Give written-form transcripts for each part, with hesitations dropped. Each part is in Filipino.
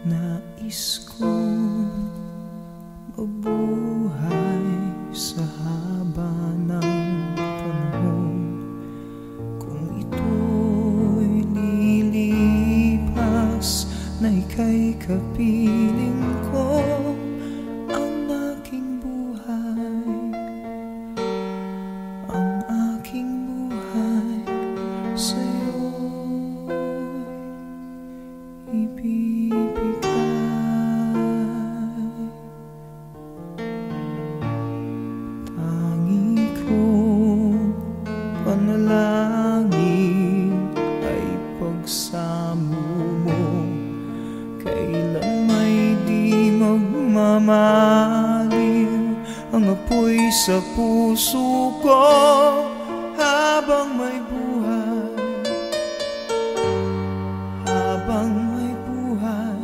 Nais kong mabuhay sa haba ng panahon. Kung ito'y lilipas na ika'y kapiling ko, ang aking buhay, ang aking buhay sa'yo'y ibibigay. Tangi kong panalangin ay pagsamo mo, kailan may di magmamaliw ang apoy sa puso ko habang may buhay, habang may buhay,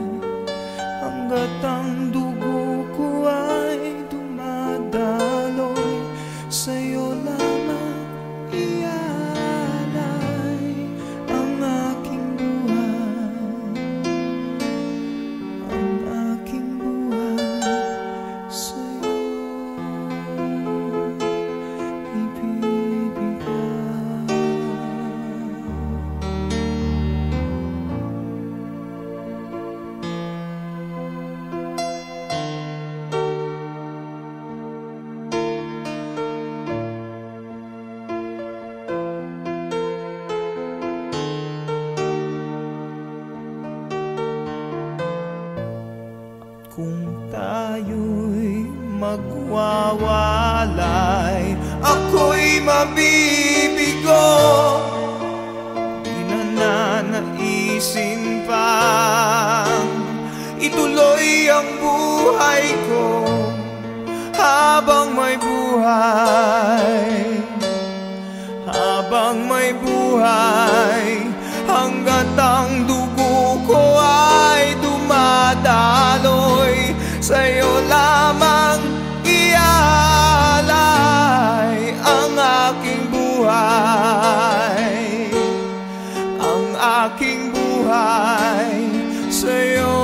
hanggat ang dugo ko ay dumadaloy, sa'yo lamang ialay ang aking buhay, ang aking buhay sa'yo ibibigay. Kung tayo'y magwawalay, ako'y mabibigo, di na nanaisin pang ituloy ang buhay ko habang may buhay, habang may buhay, hanggat ang dugo ko ay dumadaloy, sa'yo lamang ialay ang aking buhay, ang aking buhay sa'yo'y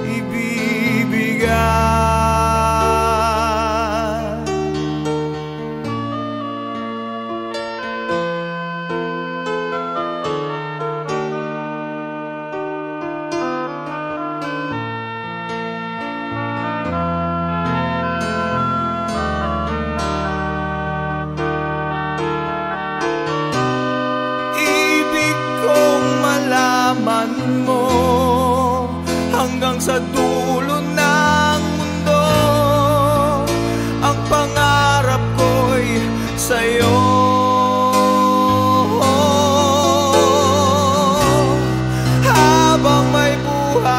ibibigay. Malaman mo hanggang sa dulo ng mundo, ang pangarap ko'y sa'yo. Habang may buhay,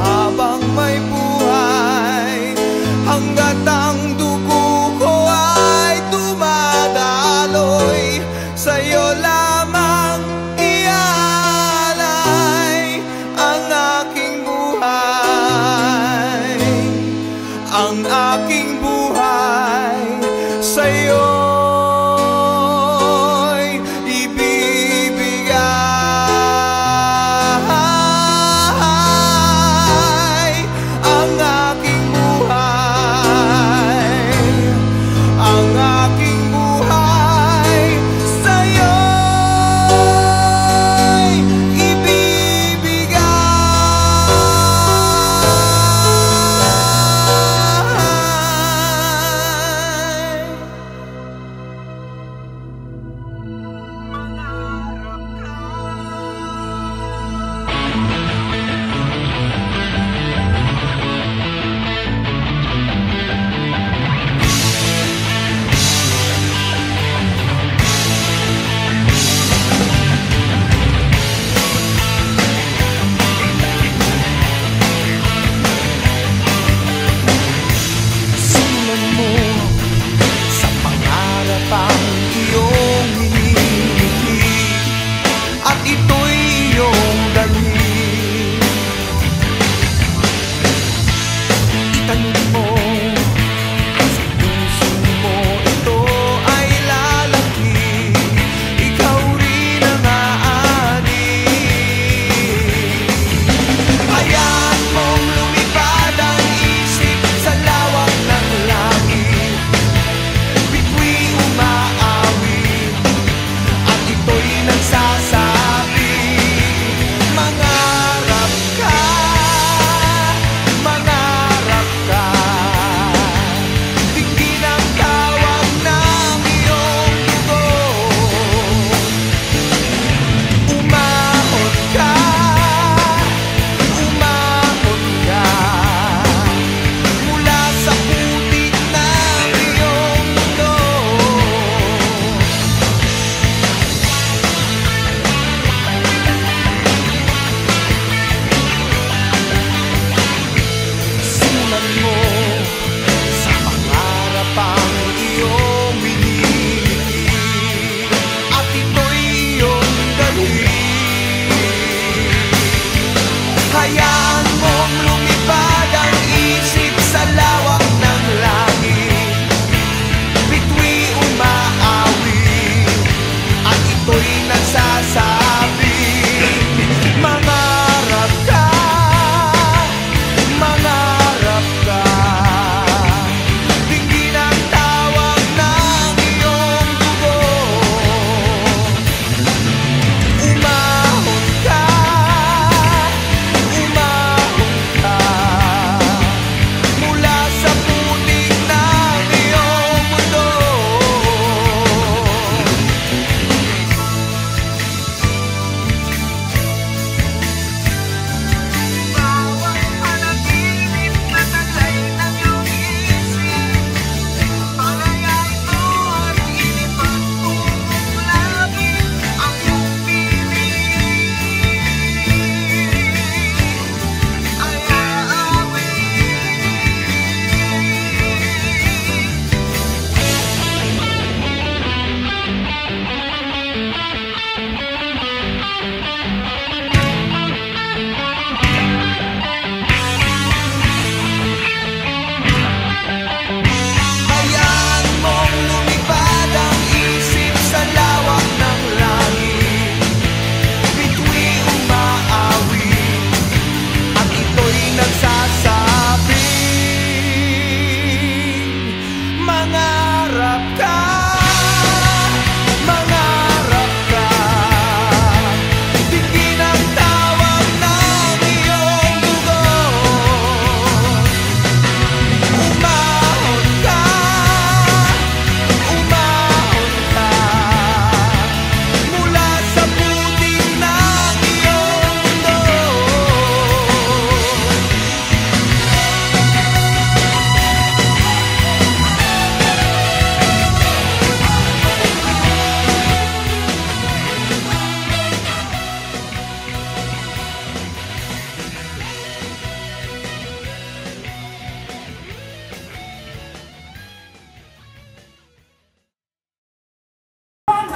habang may buhay, hanggat ang dugo ko ay dumadaloy, sa'yo lamang ialay ang aking buhay, ang aking buhay sa'yo'y ibibigay ang aking buhay, ang aking buhay sa'yo.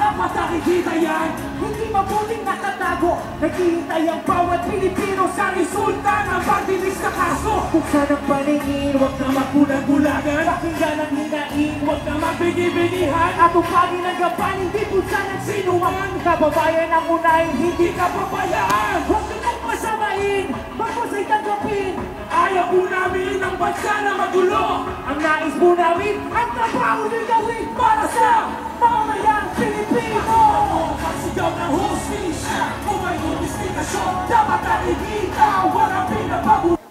dapat nakikita yan. Hindi mabuting nakatago. Naghihintay ang bawat Pilipino sa resulta ng pagdilis na kaso. Buksan ang paningin, huwag na magbulag-bulagan. Pakinggan ang hinain, huwag na magbini-binihan. At upagin ang gapan, hindi bulsa ng sinuman. Kababayan ang unahin, hindi ka pabayaan. Huwag ka nang masamain, bagos ay tanggapin. Ayaw po namin ang bansa na magulo. Ang nais po namin, ang trabaho nyo gawin para sa mamamayang Pilipino. Pagsigaw ng hustisya, kung may investigasyon, dapat nakikita, walang pinapabuti.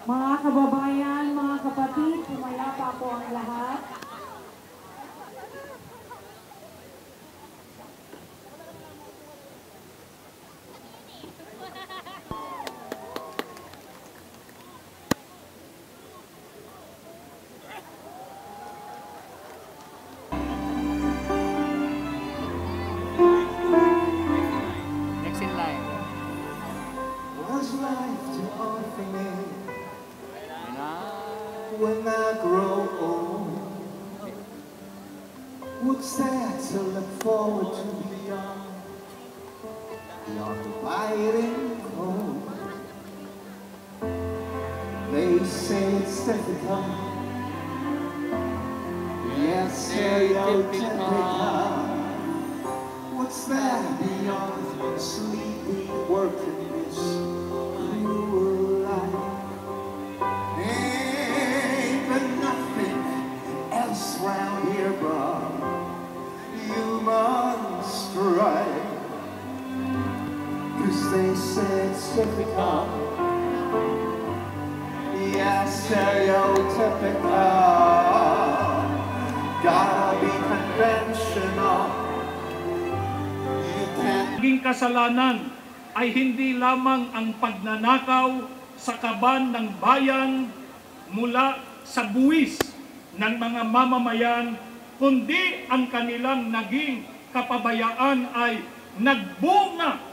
Mga kababayan, mga kapatid, pumayapa po ang lahat. Next in line. What's life to offer me when I grow old? What's there to look forward to beyond the biting cold? They say it's difficult, yes, stereotypical. What's there beyond sleepy working this cruel life? Ain't there nothing else round here but human strife? 'Cause they say it's difficult, yeah, stereotypical. Gotta be conventional. Naging kasalanan ay hindi lamang ang pagnanakaw sa kaban ng bayan mula sa buwis ng mga mamamayan, kundi ang kanilang naging kapabayaan ay nagbunga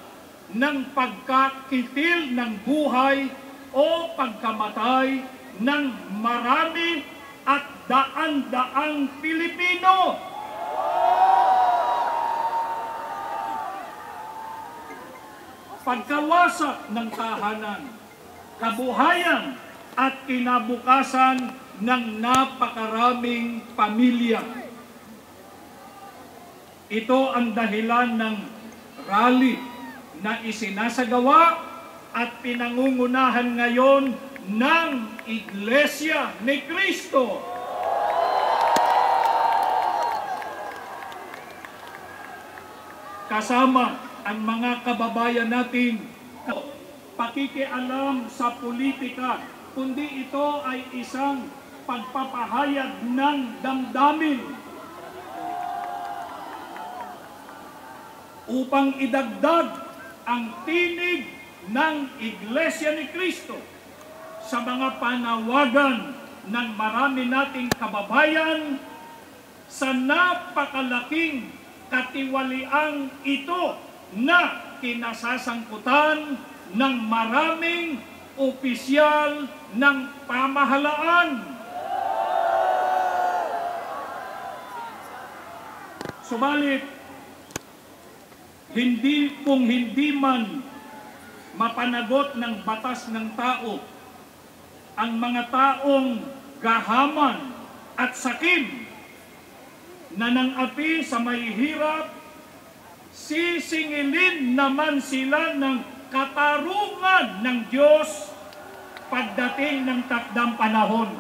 ng pagkakitil ng buhay o pagkamatay ng marami at daan-daang Pilipino. Pagkawasak ng tahanan, kabuhayan at kinabukasan ng napakaraming pamilya. Ito ang dahilan ng rally na isinasagawa at pinangungunahan ngayon ng Iglesia ni Cristo. Kasama ang mga kababayan natin, pakikialam sa politika, kundi ito ay isang pagpapahayag ng damdamin upang idagdag ang tinig ng Iglesia ni Cristo sa mga panawagan ng marami nating kababayan sa napakalaking katiwaliang ito na kinasasangkutan ng maraming opisyal ng pamahalaan. Subalit, hindi man mapanagot ng batas ng tao ang mga taong gahaman at sakim na nang-api sa mahihirap, sisingilin naman sila ng katarungan ng Diyos pagdating ng takdang panahon.